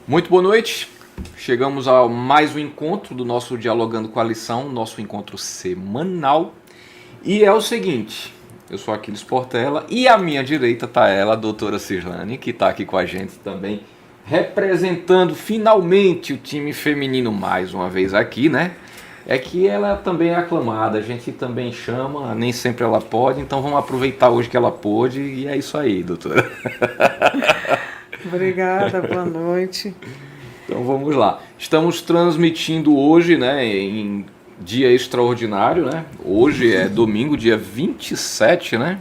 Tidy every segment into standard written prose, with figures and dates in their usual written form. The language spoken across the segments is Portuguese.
Muito boa noite. Chegamos a mais um encontro do nosso Dialogando com a Lição, nosso encontro semanal. E é o seguinte, eu sou Aquiles Portela e à minha direita está ela, a doutora Cirlane, que está aqui com a gente também, representando finalmente o time feminino mais uma vez aqui, né? É que ela também é aclamada, a gente também chama, nem sempre ela pode, então vamos aproveitar hoje que ela pôde e é isso aí, doutora. Obrigada, boa noite. Então vamos lá. Estamos transmitindo hoje, né, em dia extraordinário, né? Hoje é domingo, dia 27, né?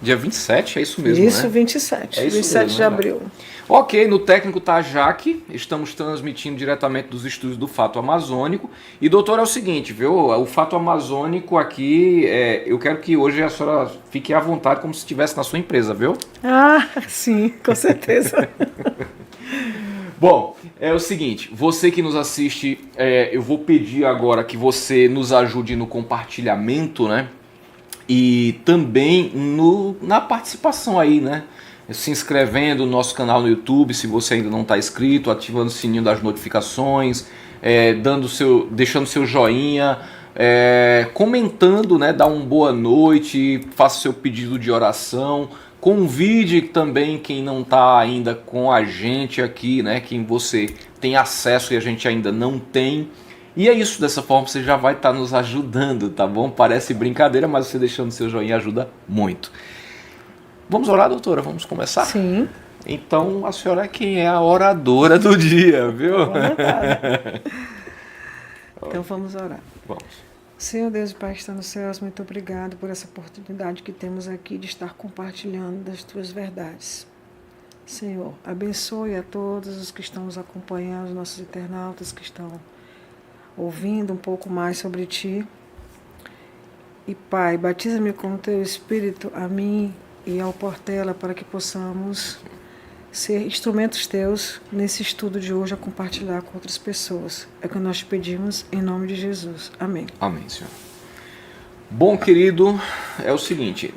Dia 27, é isso mesmo, isso, né? 27. É isso 27 mesmo, de né? abril. Ok, no técnico tá a Jaque, estamos transmitindo diretamente dos estúdios do Fato Amazônico. E doutor, é o seguinte, viu? O Fato Amazônico aqui, eu quero que hoje a senhora fique à vontade como se estivesse na sua empresa, viu? Ah, sim, com certeza. Bom, é o seguinte, você que nos assiste, eu vou pedir agora que você nos ajude no compartilhamento, né? E também na participação aí, né? Se inscrevendo no nosso canal no YouTube, se você ainda não está inscrito, ativando o sininho das notificações, deixando seu joinha, comentando, né? Dá uma boa noite, faça seu pedido de oração. Convide também quem não está ainda com a gente aqui, né? Quem você tem acesso e a gente ainda não tem. E é isso, dessa forma você já vai estar nos ajudando, tá bom? Parece brincadeira, mas você deixando seu joinha ajuda muito. Vamos orar, doutora? Vamos começar? Sim. Então a senhora é quem é a oradora do dia, viu? Então vamos orar. Vamos. Senhor Deus e Pai que está nos céus, muito obrigado por essa oportunidade que temos aqui de estar compartilhando das tuas verdades. Senhor, abençoe a todos os que estão nos acompanhando, os nossos internautas que estão ouvindo um pouco mais sobre Ti. E Pai, batiza-me com o Teu Espírito, a mim e ao Portela, para que possamos ser instrumentos Teus nesse estudo de hoje a compartilhar com outras pessoas. É o que nós te pedimos em nome de Jesus. Amém. Amém, Senhor. Bom, querido, é o seguinte,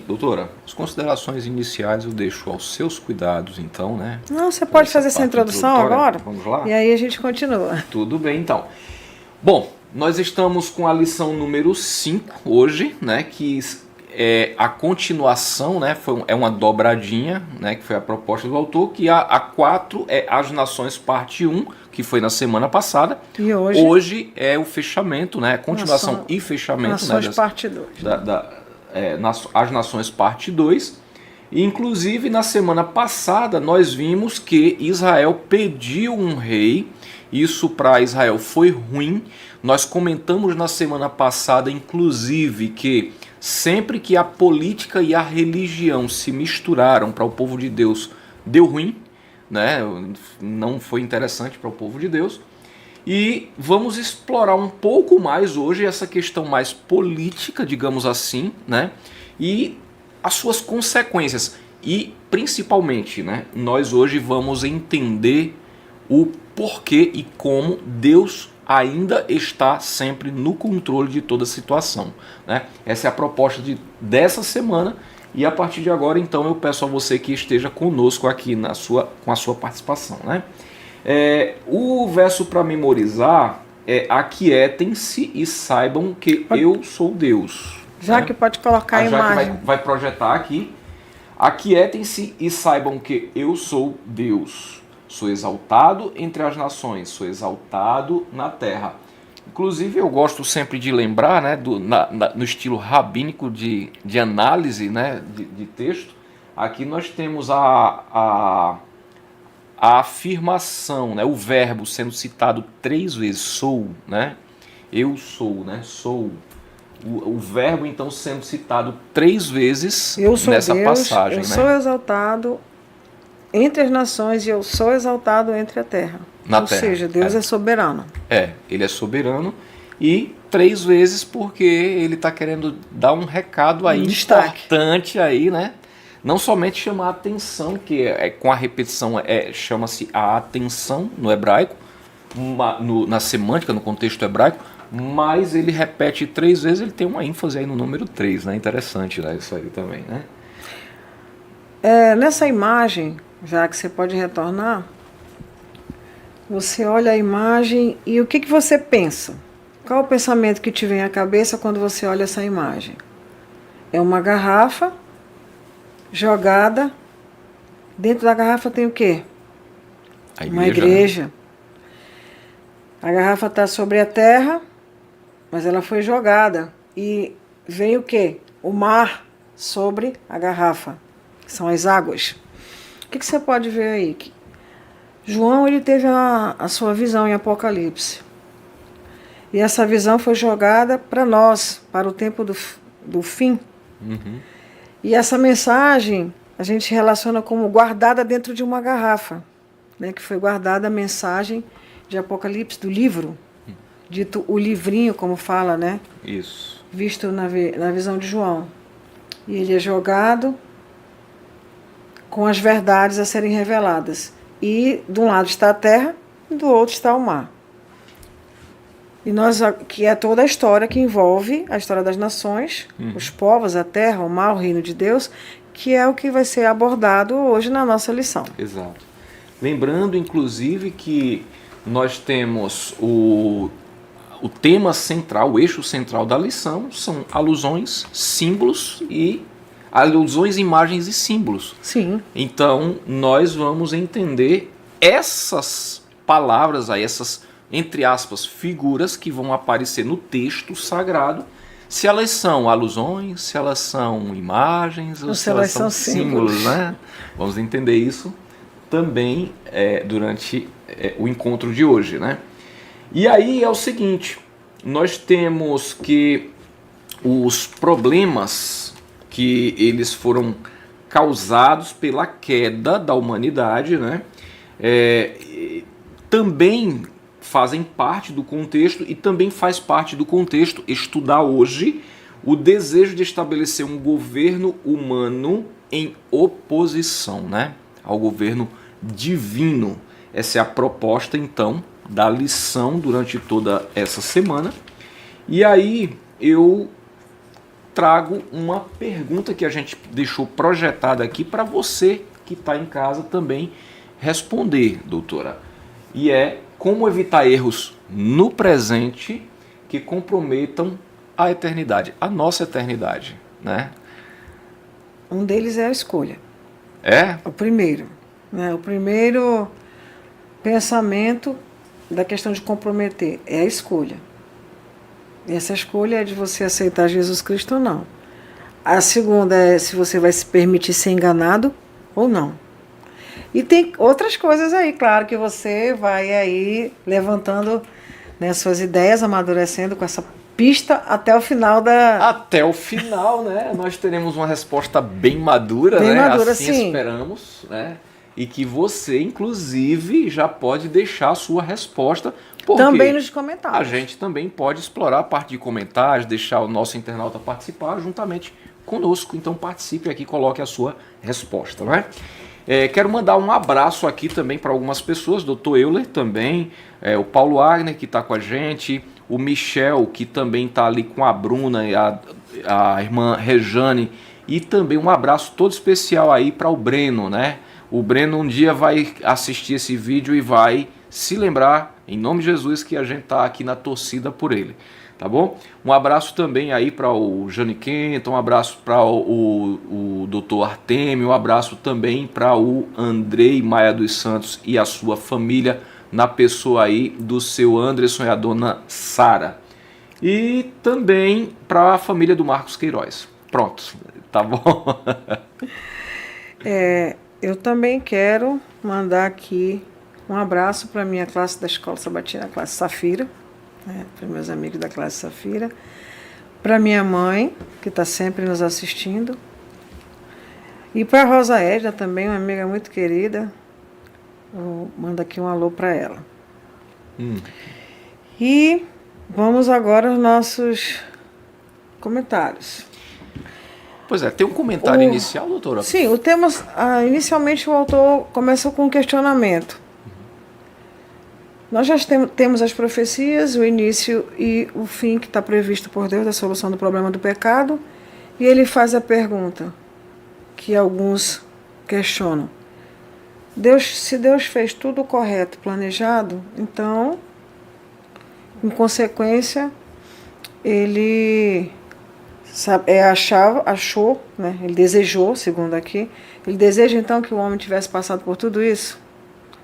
doutora, as considerações iniciais eu deixo aos seus cuidados, então, né? Não, você pode fazer essa introdução agora? Vamos lá? E aí a gente continua. Tudo bem, então. Bom, nós estamos com a lição número 5 hoje, né? Que é a continuação, né? É uma dobradinha, né? Que foi a proposta do autor, que a 4 é As Nações, parte 1, que foi na semana passada. E hoje é o fechamento, né? Continuação e fechamento. Nações, né? parte 2. As Nações, parte 2. E, inclusive, na semana passada, nós vimos que Israel pediu um rei. Isso para Israel foi ruim. Nós comentamos na semana passada, inclusive, que sempre que a política e a religião se misturaram para o povo de Deus, deu ruim, né? Não foi interessante para o povo de Deus. E vamos explorar um pouco mais hoje essa questão mais política, digamos assim, né? E as suas consequências. E principalmente, né? Nós hoje vamos entender o porquê e como Deus ainda está sempre no controle de toda a situação, né? Essa é a proposta dessa semana e a partir de agora, então, eu peço a você que esteja conosco aqui com a sua participação, né? O verso para memorizar é: aquietem-se e saibam que eu sou Deus. Já, né? Que pode colocar a imagem. Vai projetar aqui. Aquietem-se e saibam que eu sou Deus. Sou exaltado entre as nações, sou exaltado na terra. Inclusive, eu gosto sempre de lembrar, né, no estilo rabínico de análise, né, de texto. Aqui nós temos a afirmação, né, o verbo sendo citado 3 vezes, sou, né, eu sou, né, sou. O verbo, então, sendo citado 3 vezes nessa Deus, passagem. Eu sou exaltado entre as nações e eu sou exaltado entre a terra. Ou seja, Deus é soberano. Ele é soberano e 3 vezes porque ele está querendo dar um recado aí importante aí, né? Não somente chamar a atenção, que com a repetição chama-se a atenção no hebraico, na semântica, no contexto hebraico, mas ele repete 3 vezes, ele tem uma ênfase aí no número 3, né? Interessante, né? Isso aí também, né? Nessa imagem, já que você pode retornar, Você olha a imagem e o que você pensa? Qual o pensamento que te vem à cabeça quando você olha essa imagem? É uma garrafa jogada. Dentro da garrafa tem o quê? Uma igreja. A garrafa está sobre a terra, mas ela foi jogada. E veio o quê? O mar sobre a garrafa. São as águas. O que você pode ver aí? João ele teve a sua visão em Apocalipse. E essa visão foi jogada para nós, para o tempo do fim. Uhum. E essa mensagem a gente relaciona como guardada dentro de uma garrafa, né, que foi guardada a mensagem de Apocalipse, do livro, dito o livrinho, como fala, né? Isso. Visto na visão de João. E ele é jogado com as verdades a serem reveladas. E de um lado está a terra e do outro está o mar. E que é toda a história que envolve a história das nações, os povos, a terra, o mar, o reino de Deus, que é o que vai ser abordado hoje na nossa lição. Exato. Lembrando, inclusive, que nós temos o tema central, o eixo central da lição, são alusões, símbolos e alusões, imagens e símbolos. Sim. Então, nós vamos entender essas palavras aí, essas, entre aspas, figuras que vão aparecer no texto sagrado, se elas são alusões, se elas são imagens, ou se elas são símbolos, né? Vamos entender isso também durante o encontro de hoje, né? E aí é o seguinte, nós temos que os problemas que eles foram causados pela queda da humanidade, né? Também fazem parte do contexto e também faz parte do contexto estudar hoje o desejo de estabelecer um governo humano em oposição, né, ao governo divino. Essa é a proposta, então, da lição durante toda essa semana. E aí eu trago uma pergunta que a gente deixou projetada aqui para você que está em casa também responder, doutora. E é: como evitar erros no presente que comprometam a eternidade, a nossa eternidade, né? Um deles é a escolha. É? O primeiro. Né? O primeiro pensamento da questão de comprometer é a escolha. E essa escolha é de você aceitar Jesus Cristo ou não. A segunda é se você vai se permitir ser enganado ou não. E tem outras coisas aí, claro, que você vai aí levantando, né, suas ideias, amadurecendo com essa pista até o final da... Até o final, né? Nós teremos uma resposta bem madura, bem né? Madura, assim sim. Esperamos, né? E que você, inclusive, já pode deixar a sua resposta. Também nos comentários. A gente também pode explorar a parte de comentários, deixar o nosso internauta participar juntamente conosco. Então participe aqui, coloque a sua resposta, né? Quero mandar um abraço aqui também para algumas pessoas, Dr. Euler também, o Paulo Agner que está com a gente, o Michel que também está ali com a Bruna e a irmã Rejane, e também um abraço todo especial aí para o Breno, né? O Breno um dia vai assistir esse vídeo e vai se lembrar, em nome de Jesus, que a gente está aqui na torcida por ele. Tá bom? Um abraço também aí para o Jane Kenton, um abraço para o Dr. Artemio, um abraço também para o Andrei Maia dos Santos e a sua família, na pessoa aí do seu Anderson e a dona Sara. E também para a família do Marcos Queiroz. Pronto, tá bom? Eu também quero mandar aqui um abraço para a minha classe da Escola Sabatina, a classe Safira, para meus amigos da classe Safira, para minha mãe, que está sempre nos assistindo, e para a Rosa Edna também, uma amiga muito querida. Eu mando aqui um alô para ela. E vamos agora aos nossos comentários. Pois é, tem um comentário inicial, doutora? Sim, o tema, inicialmente o autor começou com um questionamento. Nós já temos as profecias, o início e o fim que está previsto por Deus da solução do problema do pecado, e ele faz a pergunta que alguns questionam: Se Deus fez tudo correto, planejado, então, em consequência, ele achou, né? Ele desejou, segundo aqui, ele deseja então que o homem tivesse passado por tudo isso?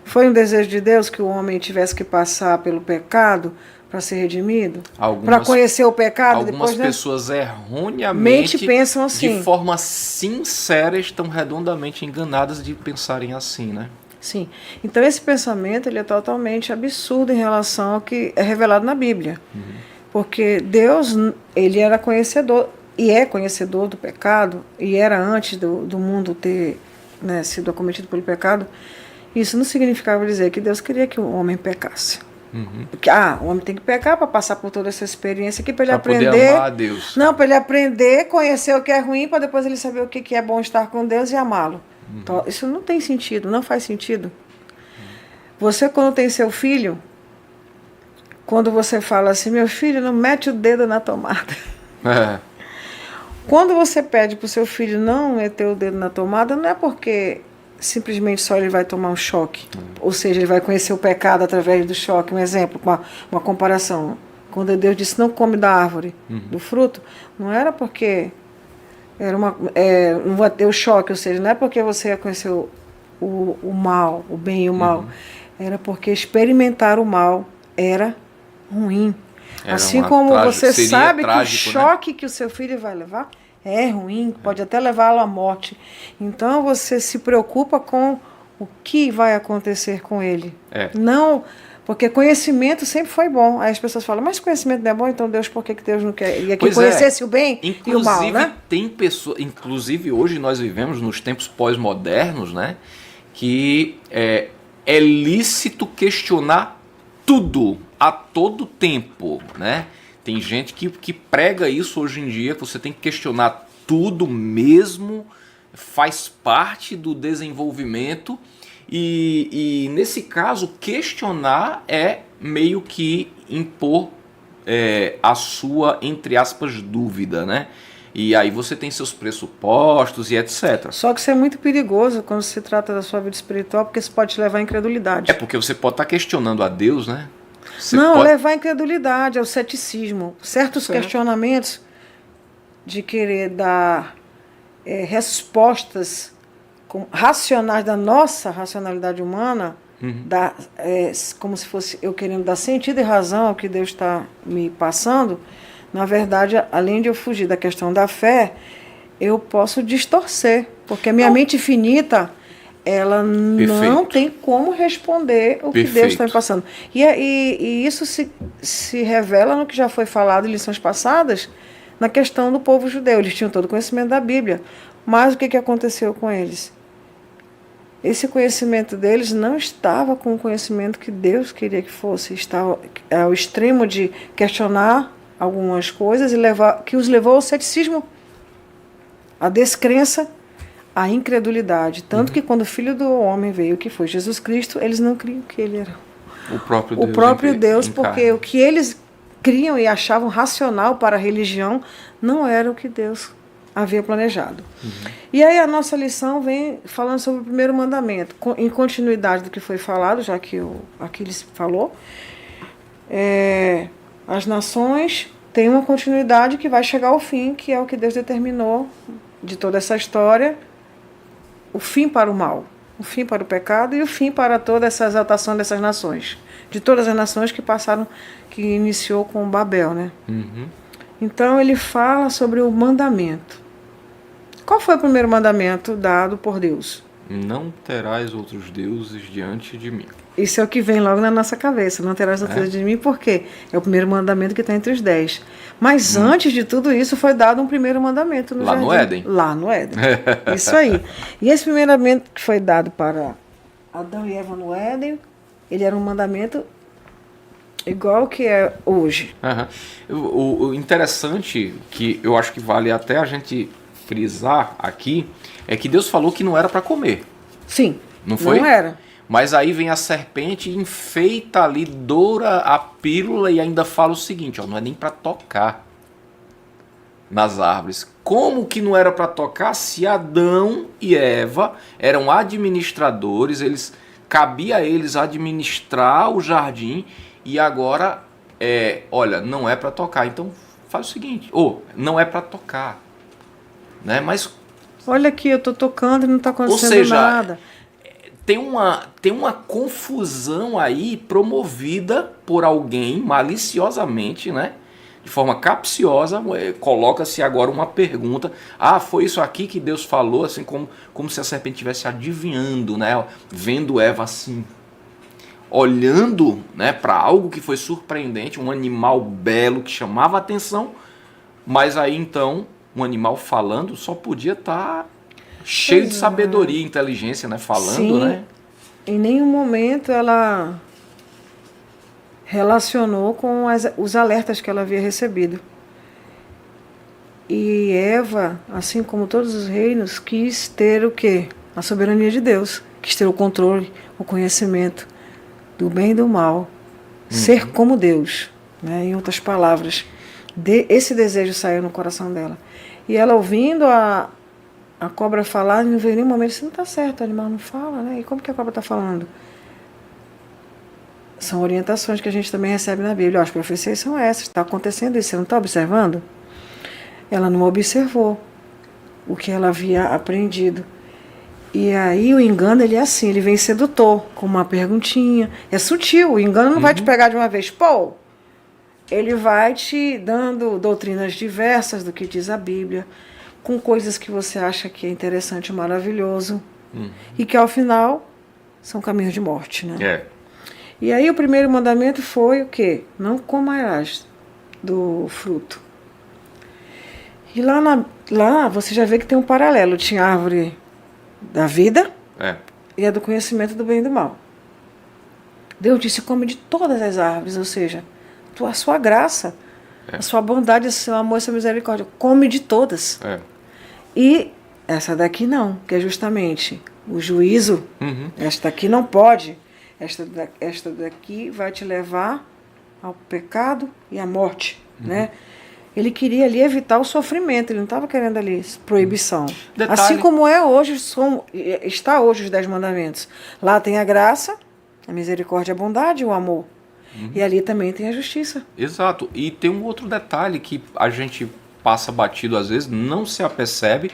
Foi um desejo de Deus que o homem tivesse que passar pelo pecado para ser redimido? Para conhecer o pecado? Algumas depois, pessoas erroneamente, pensam assim. de forma sincera, estão redondamente enganadas de pensarem assim, né? Sim. Então esse pensamento ele é totalmente absurdo em relação ao que é revelado na Bíblia. Porque Deus, ele era conhecedor, e é conhecedor do pecado, e era antes do mundo ter, né, sido acometido pelo pecado. Isso não significava dizer que Deus queria que o homem pecasse. Porque, o homem tem que pecar para passar por toda essa experiência aqui, para ele aprender. Poder amar a Deus. Não, para ele aprender, conhecer o que é ruim, para depois ele saber o que é bom estar com Deus e amá-lo. Então, isso não tem sentido, não faz sentido. Você, quando tem seu filho, quando você fala assim, meu filho, não mete o dedo na tomada. Quando você pede para o seu filho não meter o dedo na tomada, não é porque simplesmente só ele vai tomar um choque. Ou seja, ele vai conhecer o pecado através do choque. Um exemplo, uma comparação. Quando Deus disse não come da árvore, do fruto, não era porque não vai ter o choque, ou seja, não é porque você ia conhecer o mal, o bem e o mal. Era porque experimentar o mal era ruim. Assim como você sabe trágico, que o choque, né, que o seu filho vai levar é ruim, pode até levá-lo à morte. Então você se preocupa com o que vai acontecer com ele. Não, porque conhecimento sempre foi bom. Aí as pessoas falam, mas conhecimento não é bom, então Deus, por que Deus não quer? E aqui conhecesse o bem e o mal, né? Tem pessoas, inclusive hoje nós vivemos nos tempos pós-modernos, né? Que é lícito questionar tudo, a todo tempo, né? Tem gente que prega isso hoje em dia, que você tem que questionar tudo mesmo, faz parte do desenvolvimento, e nesse caso, questionar é meio que impor a sua, entre aspas, dúvida, né? E aí você tem seus pressupostos e etc. Só que isso é muito perigoso quando se trata da sua vida espiritual, porque isso pode te levar à incredulidade. Porque você pode estar questionando a Deus, né? Levar à incredulidade, ao ceticismo. Certos questionamentos de querer dar respostas racionais da nossa racionalidade humana, como se fosse eu querendo dar sentido e razão ao que Deus está me passando. Na verdade, além de eu fugir da questão da fé, eu posso distorcer, porque a minha mente finita, ela não tem como responder o que Deus está me passando. E isso se revela no que já foi falado em lições passadas, na questão do povo judeu. Eles tinham todo o conhecimento da Bíblia, mas o que aconteceu com eles? Esse conhecimento deles não estava com o conhecimento que Deus queria que fosse. Estava ao extremo de questionar algumas coisas que os levou ao ceticismo, à descrença, à incredulidade. Tanto que quando o Filho do Homem veio, que foi Jesus Cristo, eles não criam que ele era o próprio Deus, porque o que eles criam e achavam racional para a religião não era o que Deus havia planejado. E aí a nossa lição vem falando sobre o primeiro mandamento, em continuidade do que foi falado, já que o Aquiles falou. As nações têm uma continuidade que vai chegar ao fim, que é o que Deus determinou de toda essa história, o fim para o mal, o fim para o pecado e o fim para toda essa exaltação dessas nações, de todas as nações que passaram, que iniciou com Babel, né? Então ele fala sobre o mandamento. Qual foi o primeiro mandamento dado por Deus? Não terás outros deuses diante de mim. Isso é o que vem logo na nossa cabeça. Não terás outros deuses de mim, por quê? É o primeiro mandamento que está entre os 10. Mas antes de tudo isso, foi dado um primeiro mandamento no jardim. No Éden. Lá no Éden. Isso aí. E esse primeiro mandamento que foi dado para Adão e Eva no Éden, ele era um mandamento igual que é hoje. O interessante, que eu acho que vale até a gente frisar aqui, é que Deus falou que não era para comer. Sim. Não foi? Não era. Mas aí vem a serpente, enfeita ali, doura a pílula e ainda fala o seguinte, não é nem para tocar. nas árvores. Como que não era para tocar se Adão e Eva eram administradores, cabia a eles administrar o jardim e agora olha, não é para tocar. Então faz o seguinte, não é para tocar, né? Mas olha aqui, eu estou tocando e não está acontecendo ou seja, nada. Tem uma confusão aí promovida por alguém maliciosamente, né? De forma capciosa, coloca-se agora uma pergunta. Foi isso aqui que Deus falou, assim como se a serpente estivesse adivinhando, né? Vendo Eva assim, olhando, né, para algo que foi surpreendente, um animal belo que chamava a atenção, mas aí então um animal falando só podia estar cheio de sabedoria e inteligência, né? Falando, sim, né? Em nenhum momento ela relacionou com os alertas que ela havia recebido. E Eva, assim como todos os reinos, quis ter o quê? A soberania de Deus. Quis ter o controle, o conhecimento do bem e do mal. Ser como Deus, né? Em outras palavras. Esse desejo saiu no coração dela. E ela ouvindo a cobra falar, não veio em nenhum momento, isso não está certo, o animal não fala, né? E como que a cobra está falando? São orientações que a gente também recebe na Bíblia. As profecias são essas, está acontecendo isso, você não está observando? Ela não observou o que ela havia aprendido. E aí o engano, ele é assim, ele vem sedutor, com uma perguntinha. É sutil, o engano não vai te pegar de uma vez. Ele vai te dando doutrinas diversas do que diz a Bíblia, com coisas que você acha que é interessante e maravilhoso, e que ao final são caminhos de morte, né? E aí o primeiro mandamento foi o quê? Não comerás do fruto. E lá você já vê que tem um paralelo. Tinha a árvore da vida e a do conhecimento do bem e do mal. Deus disse, come de todas as árvores, ou seja, a sua graça, a sua bondade, o seu amor, a sua misericórdia, come de todas. E essa daqui não, que é justamente o juízo. Esta daqui não pode. Esta daqui vai te levar ao pecado e à morte, né? Ele queria ali evitar o sofrimento, ele não estava querendo ali proibição. Detalhe. Assim como está hoje os 10 mandamentos. Lá tem a graça, a misericórdia, a bondade e o amor. E ali também tem a justiça. Exato. E tem um outro detalhe que a gente passa batido às vezes, não se apercebe.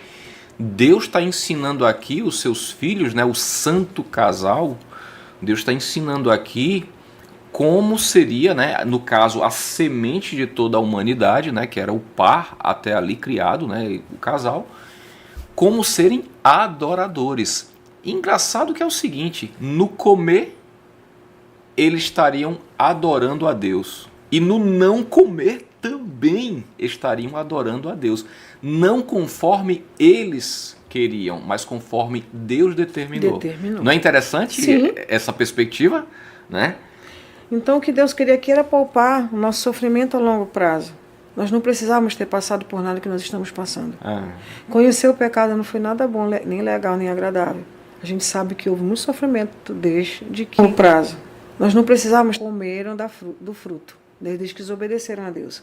Deus está ensinando aqui os seus filhos, né, o santo casal. Deus está ensinando aqui como seria, né, no caso, a semente de toda a humanidade, né, que era o par até ali criado, né, o casal, como serem adoradores. Engraçado que é o seguinte, no comer eles estariam adorando a Deus e no não comer também estariam adorando a Deus, não conforme eles queriam, mas conforme Deus determinou. Não é interessante essa perspectiva, né? Então o que Deus queria aqui era poupar o nosso sofrimento a longo prazo. Nós não precisávamos ter passado por nada que nós estamos passando. Conhecer o pecado não foi nada bom, nem legal, nem agradável. A gente sabe que houve muito sofrimento desde que no prazo. Nós não precisávamos comer do fruto, desde que desobedeceram a Deus.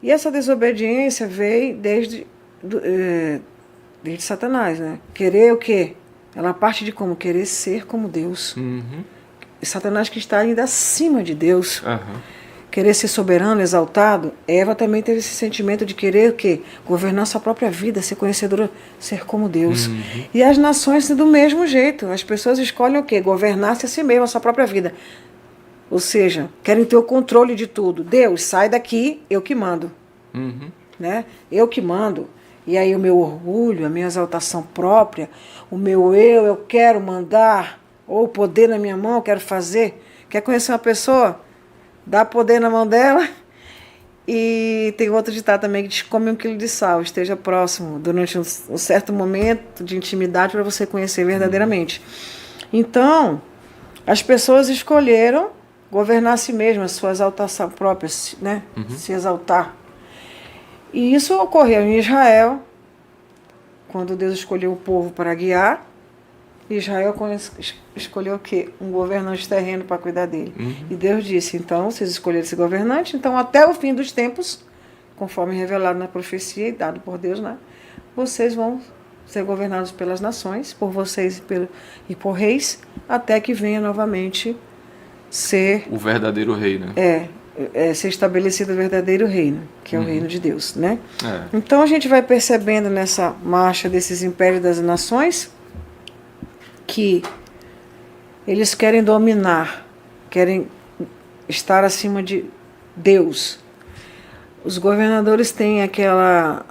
E essa desobediência veio desde Satanás, né? Querer o quê? Ela parte de como? Querer ser como Deus. Satanás que está ainda acima de Deus. Querer ser soberano, exaltado. Eva também teve esse sentimento de querer o quê? Governar sua própria vida, ser conhecedora, ser como Deus. E as nações do mesmo jeito. As pessoas escolhem o quê? Governar-se a si mesma, a sua própria vida. Ou seja, querem ter o controle de tudo. Deus, sai daqui, eu que mando. Né? Eu que mando. E aí o meu orgulho, a minha exaltação própria, o meu eu quero mandar, ou o poder na minha mão, eu quero fazer. Quer conhecer uma pessoa? Dá poder na mão dela. E tem outro ditado também que diz, come 1 quilo de sal, esteja próximo durante um certo momento de intimidade para você conhecer verdadeiramente. Então, as pessoas escolheram governar a si mesmas, sua exaltação própria, né? Se exaltar. E isso ocorreu em Israel, quando Deus escolheu o povo para guiar. Israel escolheu o quê? Um governante terreno para cuidar dele. E Deus disse, então, vocês escolheram esse governante, então até o fim dos tempos, conforme revelado na profecia e dado por Deus, né? Vocês vão ser governados pelas nações, por vocês e por reis, até que venha novamente ser o verdadeiro rei, né? Ser estabelecido o verdadeiro reino, que é o reino de Deus, né? É. Então a gente vai percebendo nessa marcha desses impérios das nações que eles querem dominar, querem estar acima de Deus. Os governadores têm aquela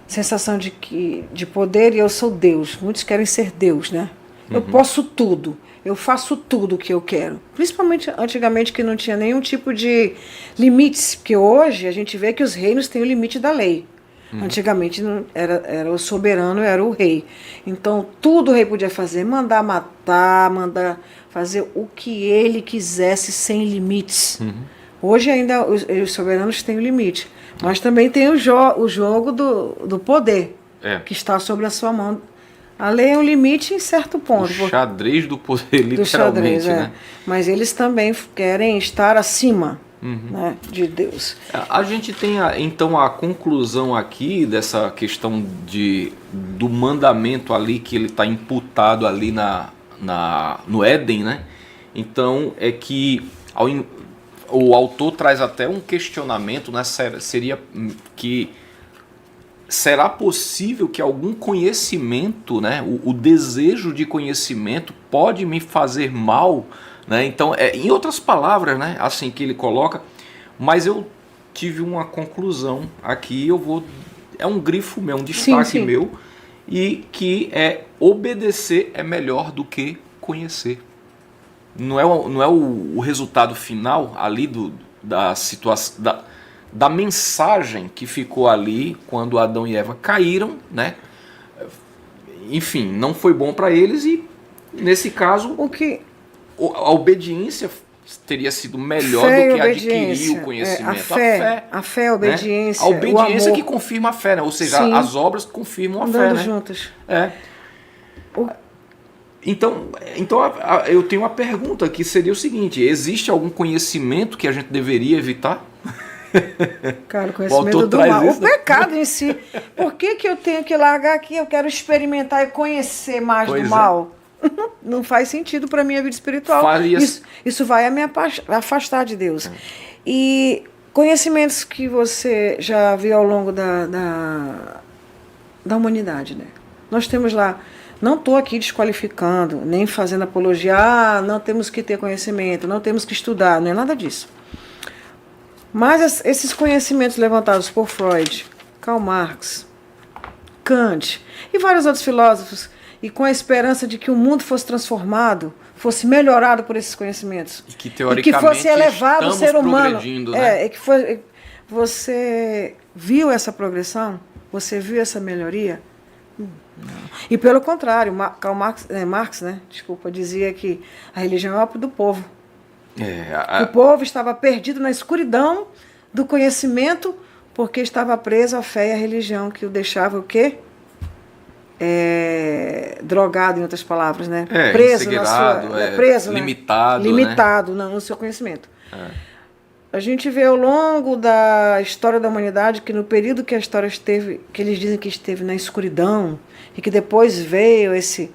sensação de poder e eu sou Deus. Muitos querem ser Deus, né? Eu posso tudo. Eu faço tudo o que eu quero. Principalmente antigamente, que não tinha nenhum tipo de limites, porque hoje a gente vê que os reinos têm o limite da lei. Antigamente não, era o soberano, era o rei. Então tudo o rei podia fazer, mandar matar, mandar fazer o que ele quisesse sem limites. Hoje ainda os soberanos têm o limite, mas também tem o jogo do poder, que está sobre a sua mão. A lei é um limite em certo ponto. O xadrez do poder, literalmente, do xadrez, né? Mas eles também querem estar acima, né, de Deus. A gente tem, então, a conclusão aqui dessa questão do mandamento ali, que ele está imputado ali no Éden, né? Então, é que o autor traz até um questionamento, né? Seria que será possível que algum conhecimento, né, o desejo de conhecimento pode me fazer mal, né? Então, em outras palavras, né, assim que ele coloca, mas eu tive uma conclusão aqui, é um grifo meu, um destaque meu, e que obedecer é melhor do que conhecer. Não é o resultado final ali da situação, da mensagem que ficou ali quando Adão e Eva caíram, né? Enfim, não foi bom para eles e, nesse caso, a obediência teria sido melhor do que adquirir o conhecimento. A fé, a obediência. Né? A obediência que confirma a fé, né? Ou seja, as obras confirmam a fé, né? Juntas. Então eu tenho uma pergunta que seria o seguinte: existe algum conhecimento que a gente deveria evitar? Cara, o conhecimento do mal. O pecado em si. Por que eu tenho que largar aqui? Eu quero experimentar e conhecer mais do mal. Não faz sentido para a minha vida espiritual. Isso vai me afastar de Deus. E conhecimentos que você já viu ao longo da humanidade, né? Nós temos lá. Não estou aqui desqualificando, nem fazendo apologia. Não temos que ter conhecimento, não temos que estudar. Não é nada disso. Mas esses conhecimentos levantados por Freud, Karl Marx, Kant e vários outros filósofos, e com a esperança de que o mundo fosse transformado, fosse melhorado por esses conhecimentos, e que teoricamente fosse elevado o ser humano, né? Você viu essa progressão? Você viu essa melhoria? Não. E pelo contrário, Karl Marx, né? Desculpa, dizia que a religião é o ópio do povo. O povo estava perdido na escuridão do conhecimento porque estava preso à fé e à religião, que o deixava o quê? Drogado, em outras palavras, né? Preso na sua, limitado no seu conhecimento. A gente vê ao longo da história da humanidade que no período que a história esteve, que eles dizem que esteve na escuridão, e que depois veio esse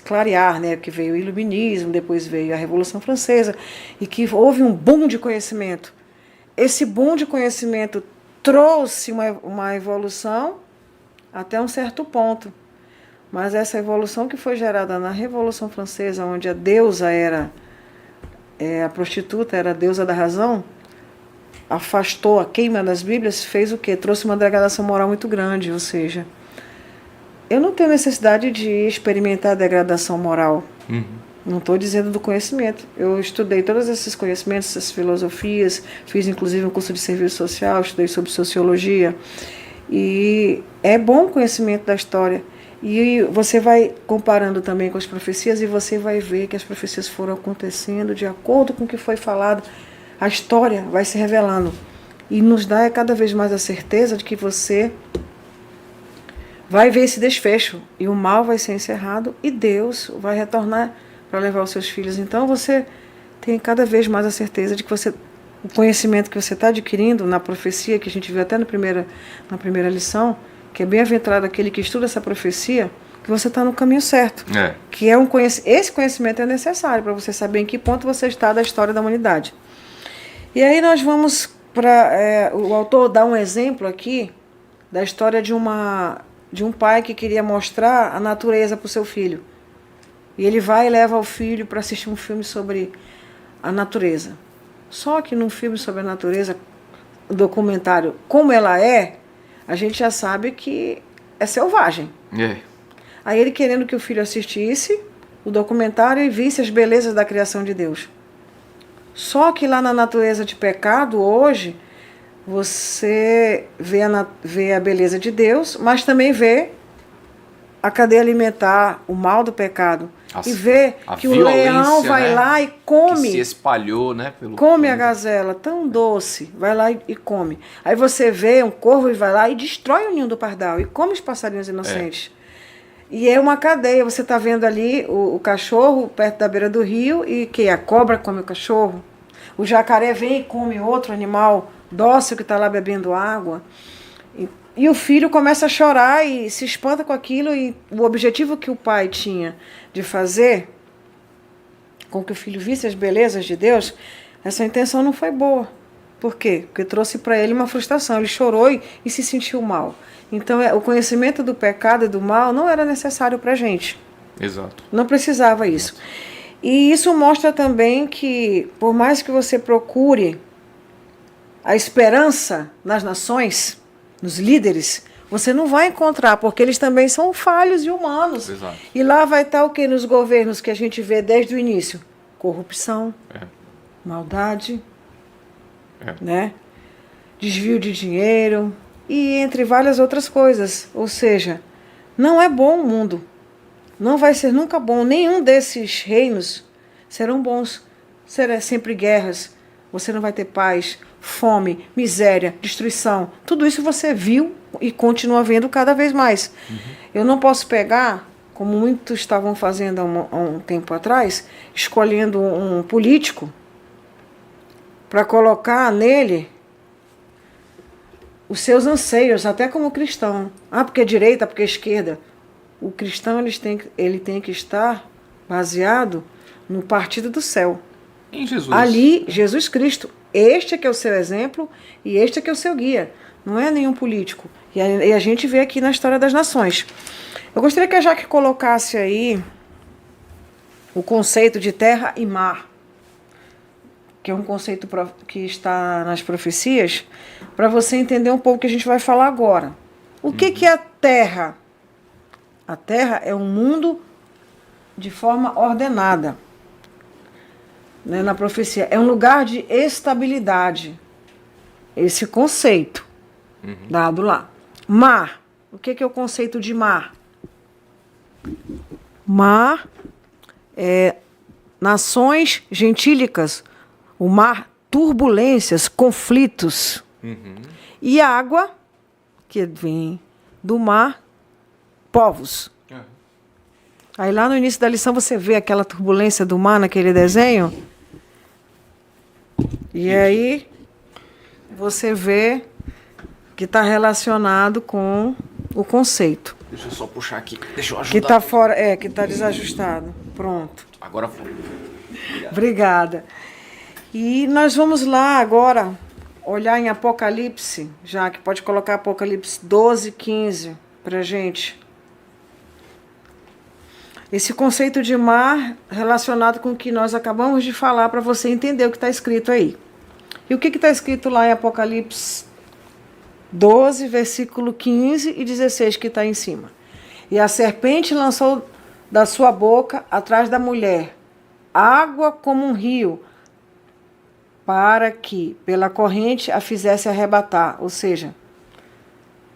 clarear, né, que veio o iluminismo, depois veio a Revolução Francesa, e que houve um boom de conhecimento. Esse boom de conhecimento trouxe uma evolução até um certo ponto, mas essa evolução que foi gerada na Revolução Francesa, onde a deusa era a prostituta, era a deusa da razão, afastou a queima das Bíblias, fez o quê? Trouxe uma degradação moral muito grande, ou seja, eu não tenho necessidade de experimentar a degradação moral. Não estou dizendo do conhecimento. Eu estudei todos esses conhecimentos, essas filosofias, fiz inclusive um curso de serviço social, estudei sobre sociologia. E é bom o conhecimento da história. E você vai comparando também com as profecias e você vai ver que as profecias foram acontecendo de acordo com o que foi falado. A história vai se revelando. E nos dá cada vez mais a certeza de que você vai ver esse desfecho. E o mal vai ser encerrado e Deus vai retornar para levar os seus filhos. Então você tem cada vez mais a certeza de que você o conhecimento que você está adquirindo na profecia, que a gente viu até na primeira lição, que é bem-aventurado aquele que estuda essa profecia, que você está no caminho certo. Que é esse conhecimento é necessário para você saber em que ponto você está da história da humanidade. E aí nós vamos para... o autor dá um exemplo aqui da história de um pai que queria mostrar a natureza para o seu filho. E ele vai e leva o filho para assistir um filme sobre a natureza. Só que num filme sobre a natureza, documentário como ela é, a gente já sabe que é selvagem. Aí ele querendo que o filho assistisse o documentário e visse as belezas da criação de Deus. Só que lá na natureza de pecado, hoje, você vê a beleza de Deus, mas também vê a cadeia alimentar, o mal do pecado. E vê que o leão vai lá e come. Que se espalhou, né? Come a gazela, tão doce, vai lá e come. Aí você vê um corvo e vai lá e destrói o ninho do pardal e come os passarinhos inocentes. E é uma cadeia, você está vendo ali o cachorro perto da beira do rio e que a cobra come o cachorro. O jacaré vem e come outro animal dócil que está lá bebendo água. E o filho começa a chorar e se espanta com aquilo, e o objetivo que o pai tinha de fazer com que o filho visse as belezas de Deus, essa intenção não foi boa. Por quê? Porque trouxe para ele uma frustração, ele chorou e se sentiu mal. Então o conhecimento do pecado e do mal não era necessário para a gente. Exato. Não precisava isso. E isso mostra também que, por mais que você procure a esperança nas nações, nos líderes, você não vai encontrar, porque eles também são falhos e humanos. Exato. E lá vai estar o que nos governos que a gente vê desde o início? Corrupção, maldade, né? Desvio de dinheiro e entre várias outras coisas. Ou seja, não é bom o mundo. Não vai ser nunca bom. Nenhum desses reinos serão bons. Serão sempre guerras. Você não vai ter paz, fome, miséria, destruição. Tudo isso você viu e continua vendo cada vez mais. Eu não posso pegar, como muitos estavam fazendo há um tempo atrás, escolhendo um político para colocar nele os seus anseios, até como cristão. Porque é direita, porque é esquerda. O cristão ele tem que estar baseado no partido do céu. Em Jesus. Ali, Jesus Cristo. Este é que é o seu exemplo e este é que é o seu guia. Não é nenhum político. E a gente vê aqui na história das nações. Eu gostaria que a Jaque colocasse aí o conceito de terra e mar, que é um conceito que está nas profecias, para você entender um pouco o que a gente vai falar agora. O que é a terra? A terra é um mundo de forma ordenada. Na profecia, é um lugar de estabilidade. Esse conceito dado lá. Mar. O que é o conceito de mar? Mar é nações gentílicas. O mar, turbulências, conflitos. E água, que vem do mar, povos. Aí lá no início da lição você vê aquela turbulência do mar naquele desenho. E aí você vê que está relacionado com o conceito. Deixa eu só puxar aqui. Deixa eu ajudar. Que está fora, que está desajustado. Pronto. Agora foi. Obrigada. E nós vamos lá agora olhar em Apocalipse, já que pode colocar Apocalipse 12, 15 para a gente. Esse conceito de mar relacionado com o que nós acabamos de falar para você entender o que está escrito aí. E o que está escrito lá em Apocalipse 12, versículo 15 e 16 que está em cima. E a serpente lançou da sua boca atrás da mulher água como um rio, para que pela corrente a fizesse arrebatar. Ou seja,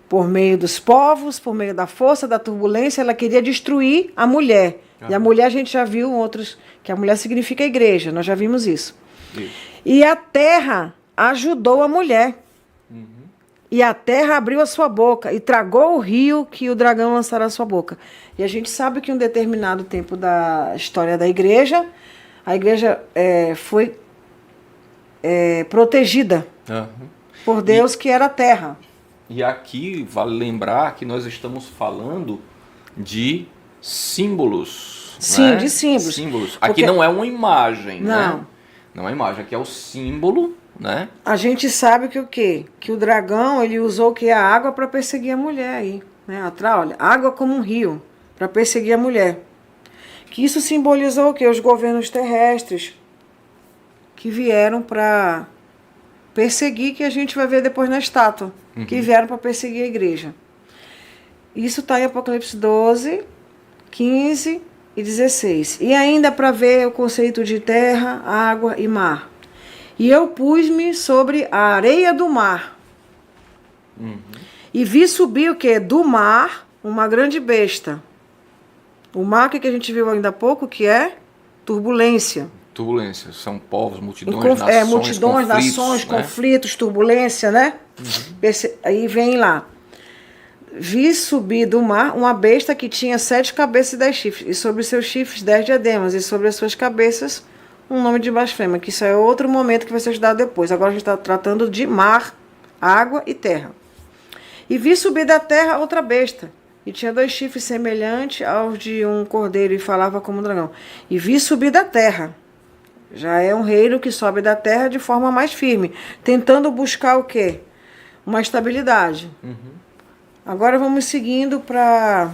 por meio dos povos, por meio da força, da turbulência, ela queria destruir a mulher. E a mulher a gente já viu outros, que a mulher significa igreja, nós já vimos isso. E a terra ajudou a mulher. E a terra abriu a sua boca e tragou o rio que o dragão lançara a sua boca. E a gente sabe que em um determinado tempo da história da igreja, a igreja foi protegida por Deus, que era a terra. E aqui vale lembrar que nós estamos falando de símbolos. Sim, né? de símbolos. Aqui não é uma imagem, não. né? Não é imagem, aqui é o símbolo, né? A gente sabe que o quê? Que o dragão, ele usou o quê? A água para perseguir a mulher aí, né? Olha, água como um rio, para perseguir a mulher. Que isso simbolizou o quê? Os governos terrestres que vieram para perseguir, que a gente vai ver depois na estátua, que vieram para perseguir a igreja. Isso está em Apocalipse 12, 15 e 16. E ainda para ver o conceito de terra, água e mar. E eu pus-me sobre a areia do mar. E vi subir o quê? Do mar, uma grande besta. O mar que a gente viu ainda há pouco, que é turbulência. Turbulência, são povos, multidões, nações, multidões, nações, né? conflitos, turbulência, né? Aí vem lá. Vi subir do mar uma besta que tinha 7 cabeças e 10 chifres, e sobre seus chifres 10 diademas, e sobre as suas cabeças um nome de blasfêmia, que isso é outro momento que vai ser estudado depois. Agora a gente está tratando de mar, água e terra. E vi subir da terra outra besta, e tinha 2 chifres semelhantes aos de um cordeiro, e falava como um dragão. E vi subir da terra. Já é um reino que sobe da terra de forma mais firme, tentando buscar o quê? Uma estabilidade. Agora vamos seguindo para...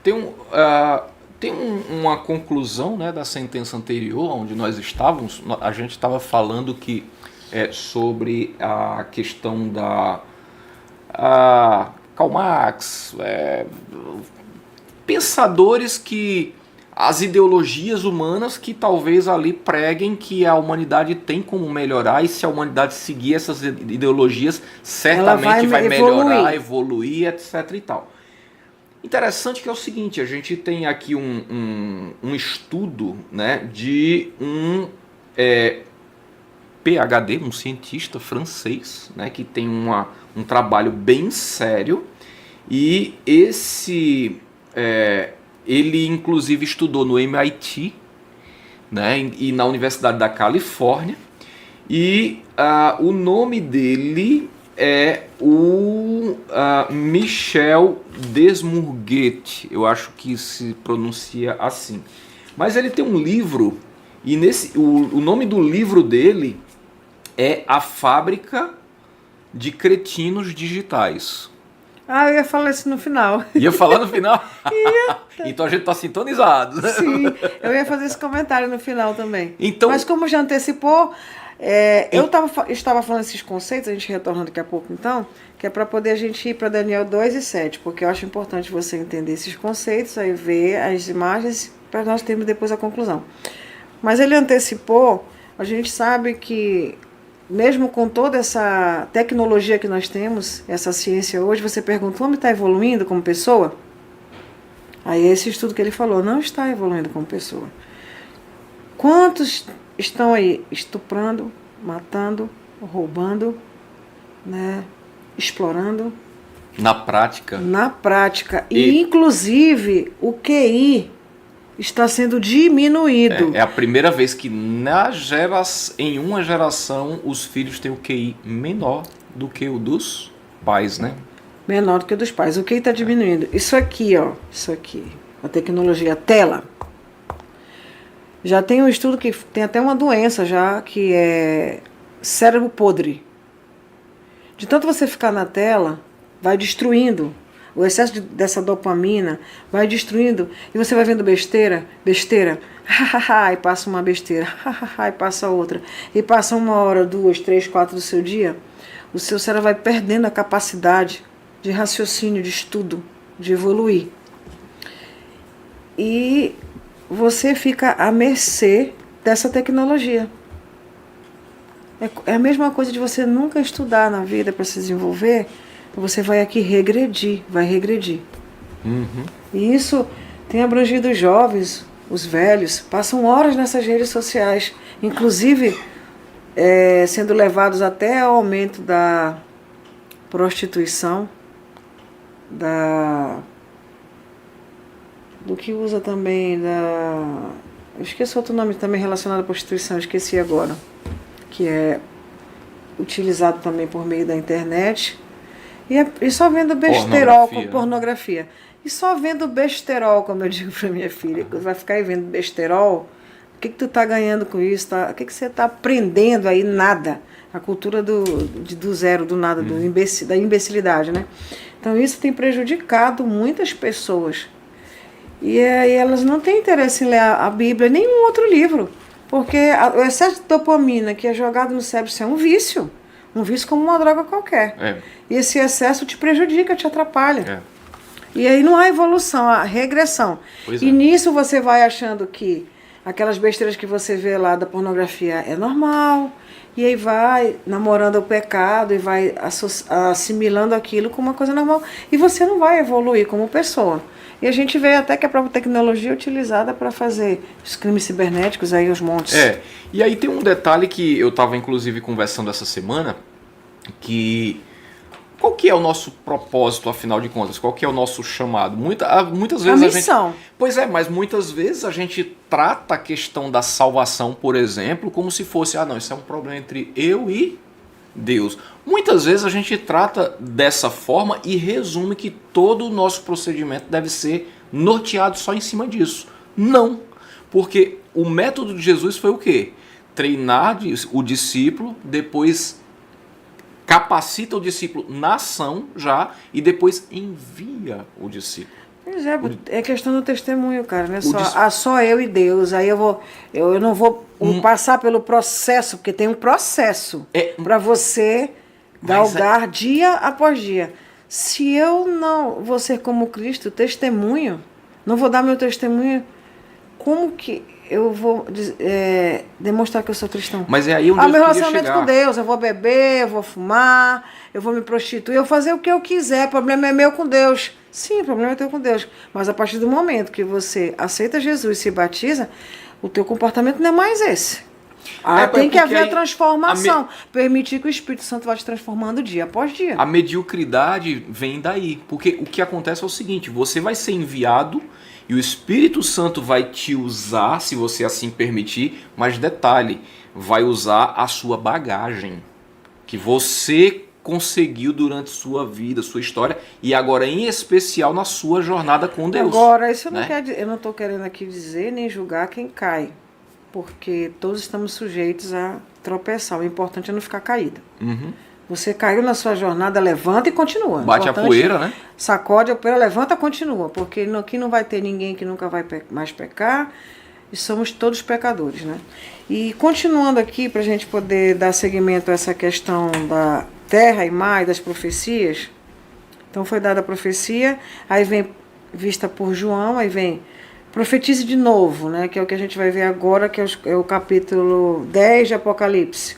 Tem uma conclusão, né, da sentença anterior, onde nós estávamos. A gente estava falando que sobre a questão da Karl Marx, pensadores que... as ideologias humanas que talvez ali preguem que a humanidade tem como melhorar, e se a humanidade seguir essas ideologias, certamente vai melhorar, evoluir, etc. e tal. Interessante que é o seguinte, a gente tem aqui um estudo, né, de um PhD, um cientista francês, né, que tem um trabalho bem sério, e ele inclusive estudou no MIT, né, e na Universidade da Califórnia, e o nome dele é o Michel Desmourguet, eu acho que se pronuncia assim. Mas ele tem um livro, e o nome do livro dele é A Fábrica de Cretinos Digitais. Eu ia falar isso no final. Ia falar no final? Então a gente está sintonizado. Sim, eu ia fazer esse comentário no final também. Então, mas como já antecipou, eu estava falando esses conceitos, a gente retorna daqui a pouco então, que é para poder a gente ir para Daniel 2 e 7, porque eu acho importante você entender esses conceitos, aí ver as imagens, para nós termos depois a conclusão. Mas ele antecipou, a gente sabe que mesmo com toda essa tecnologia que nós temos, essa ciência hoje, você pergunta, o homem está evoluindo como pessoa? Aí esse estudo que ele falou, não está evoluindo como pessoa. Quantos estão aí estuprando, matando, roubando, né, explorando? Na prática. Na prática. E inclusive o QI está sendo diminuído. É a primeira vez que em uma geração os filhos têm o QI menor do que o dos pais, né? Menor do que o dos pais. O QI está diminuindo. Isso aqui, a tecnologia, a tela. Já tem um estudo que tem até uma doença já, que é cérebro podre. De tanto você ficar na tela, vai destruindo. O excesso dessa dopamina vai destruindo, e você vai vendo besteira, e passa uma besteira, e passa outra, e passa 1 hora, 2, 3, 4 do seu dia, o seu cérebro vai perdendo a capacidade de raciocínio, de estudo, de evoluir. E você fica à mercê dessa tecnologia. É a mesma coisa de você nunca estudar na vida para se desenvolver. Você vai aqui vai regredir. E isso tem abrangido os jovens, os velhos, passam horas nessas redes sociais, inclusive sendo levados até ao aumento da prostituição, do que usa também, eu esqueci outro nome também relacionado à prostituição, esqueci agora, que é utilizado também por meio da internet, e só vendo besterol com pornografia. E só vendo besterol, como eu digo para minha filha, que vai ficar aí vendo besterol, o que tu está ganhando com isso? O que você está aprendendo aí? Nada. A cultura do zero, do nada, da imbecilidade, né? Então isso tem prejudicado muitas pessoas. E elas não têm interesse em ler a Bíblia, nenhum outro livro. Porque o excesso de dopamina que é jogado no cérebro, isso é um vício. Um vício como uma droga qualquer. E esse excesso te prejudica, te atrapalha. E aí não há evolução, há regressão. Nisso você vai achando que aquelas besteiras que você vê lá da pornografia é normal. E aí vai namorando o pecado e vai assimilando aquilo como uma coisa normal. E você não vai evoluir como pessoa. E a gente vê até que a própria tecnologia é utilizada para fazer os crimes cibernéticos aí, os montes. E aí tem um detalhe que eu estava inclusive conversando essa semana, que qual que é o nosso propósito, afinal de contas? Qual que é o nosso chamado? Muitas vezes a missão. Mas muitas vezes a gente trata a questão da salvação, por exemplo, como se fosse, não, isso é um problema entre eu e Deus. Muitas vezes a gente trata dessa forma e resume que todo o nosso procedimento deve ser norteado só em cima disso. Não, porque o método de Jesus foi o quê? Treinar o discípulo, depois capacita o discípulo na ação já e depois envia o discípulo. Pois é questão do testemunho, cara, não é só eu e Deus. Aí eu não vou passar pelo processo, porque tem um processo para você galgar dia após dia. Se eu não vou ser como Cristo, testemunho, não vou dar meu testemunho, como que eu vou demonstrar que eu sou cristão? Mas é aí onde eu meu queria relacionamento chegar. com Deus, eu vou beber, eu vou fumar, eu vou me prostituir, eu vou fazer o que eu quiser, o problema é meu com Deus. Sim, o problema é teu com Deus. Mas a partir do momento que você aceita Jesus e se batiza, o teu comportamento não é mais esse. Tem que haver a transformação. Permitir que o Espírito Santo vá te transformando dia após dia. A mediocridade vem daí. Porque o que acontece é o seguinte, você vai ser enviado e o Espírito Santo vai te usar, se você assim permitir, mas detalhe, vai usar a sua bagagem, que você conseguiu durante sua vida, sua história, e agora em especial na sua jornada com Deus. Agora, isso não quer dizer, eu não estou querendo aqui dizer nem julgar quem cai, porque todos estamos sujeitos a tropeçar. O importante é não ficar caído. Você caiu na sua jornada, levanta e continua. Bate a poeira, né? Sacode a poeira, levanta e continua, porque aqui não vai ter ninguém que nunca vai mais pecar, e somos todos pecadores, né? E continuando aqui, para a gente poder dar seguimento a essa questão da terra e mar e das profecias. Então foi dada a profecia, aí vem vista por João, aí vem profetize de novo, né? Que é o que a gente vai ver agora, que é o capítulo 10 de Apocalipse.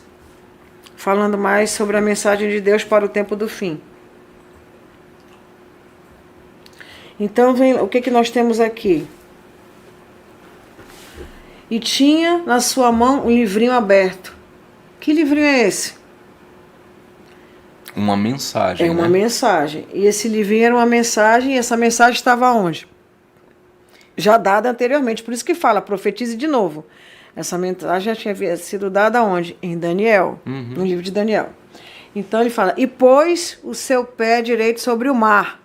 Falando mais sobre a mensagem de Deus para o tempo do fim. Então, o que nós temos aqui? E tinha na sua mão um livrinho aberto. Que livrinho é esse? Uma mensagem, uma mensagem. E esse livrinho era uma mensagem, e essa mensagem estava onde? Já dada anteriormente. Por isso que fala, profetize de novo. Essa mensagem já tinha sido dada onde? Em Daniel, no livro de Daniel. Então ele fala, e pôs o seu pé direito sobre o mar,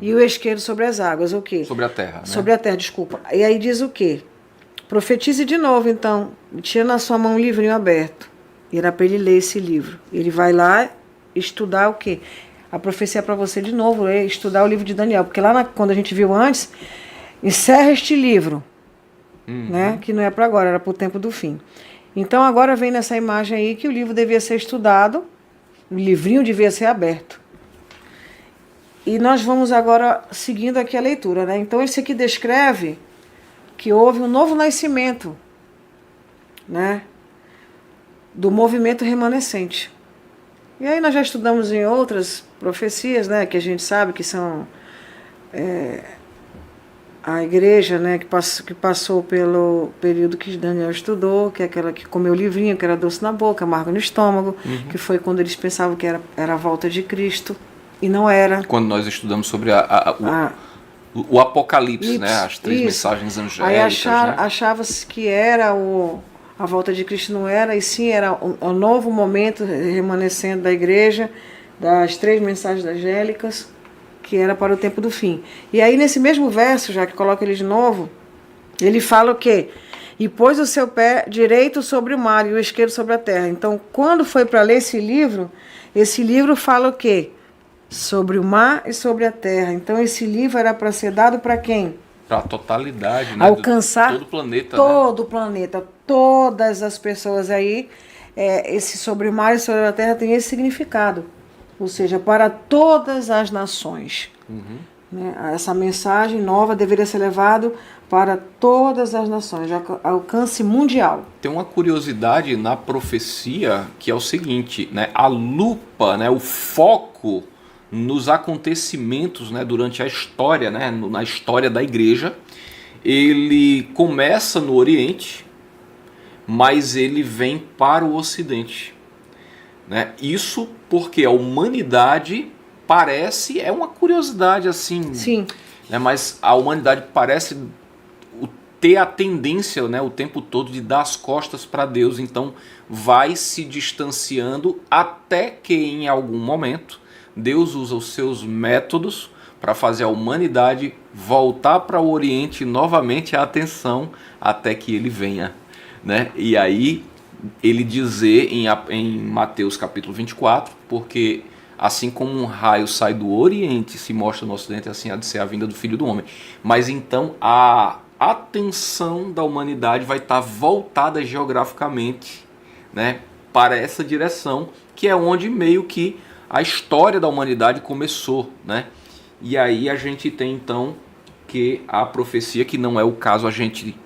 e o esquerdo sobre as águas. O quê? Sobre a terra, né? Sobre a terra, desculpa. E aí diz o quê? Profetize de novo, então. Tinha na sua mão um livrinho aberto. E era para ele ler esse livro. Ele vai lá estudar o quê? A profecia é para você de novo, estudar o livro de Daniel. Porque lá, quando a gente viu antes, encerra este livro. Né? Que não é para agora, era para o tempo do fim. Então agora vem nessa imagem aí que o livro devia ser estudado, o livrinho devia ser aberto. E nós vamos agora seguindo aqui a leitura, né? Então esse aqui descreve que houve um novo nascimento, né? Do movimento remanescente. E aí nós já estudamos em outras profecias, né? Que a gente sabe que são a igreja, né, que passou pelo período que Daniel estudou, que é aquela que comeu o livrinho, que era doce na boca, amargo no estômago, que foi quando eles pensavam que era a volta de Cristo, e não era. Quando nós estudamos sobre o Apocalipse, né, as três mensagens angélicas. Aí achava-se que era A volta de Cristo não era, e sim era um novo momento remanescente da igreja, das 3 mensagens angélicas, que era para o tempo do fim. E aí nesse mesmo verso, já que coloca ele de novo, ele fala o quê? E pôs o seu pé direito sobre o mar e o esquerdo sobre a terra. Então, quando foi para ler esse livro fala o quê? Sobre o mar e sobre a terra. Então, esse livro era para ser dado para quem? Para a totalidade, né? Alcançar todo o planeta. Todo o planeta, todas as pessoas aí. Esse sobre o mar e sobre a terra tem esse significado. Ou seja, para todas as nações. Uhum. Né? Essa mensagem nova deveria ser levada para todas as nações, alcance mundial. Tem uma curiosidade na profecia que é o seguinte, né? A lupa, né? O foco nos acontecimentos, né? Durante a história, né? Na história da igreja, ele começa no Oriente, mas ele vem para o Ocidente. Né? Isso porque a humanidade parece, é uma curiosidade assim, sim, né? Mas a humanidade parece ter a tendência, né, o tempo todo de dar as costas para Deus, então vai se distanciando até que em algum momento Deus usa os seus métodos para fazer a humanidade voltar para o Oriente novamente a atenção até que ele venha. Né? E aí ele dizer em Mateus capítulo 24, porque assim como um raio sai do Oriente e se mostra no Ocidente, assim há de ser a vinda do Filho do Homem. Mas então a atenção da humanidade vai estar voltada geograficamente, né, para essa direção, que é onde meio que a história da humanidade começou. Né? E aí a gente tem então que a profecia, que não é o caso a gente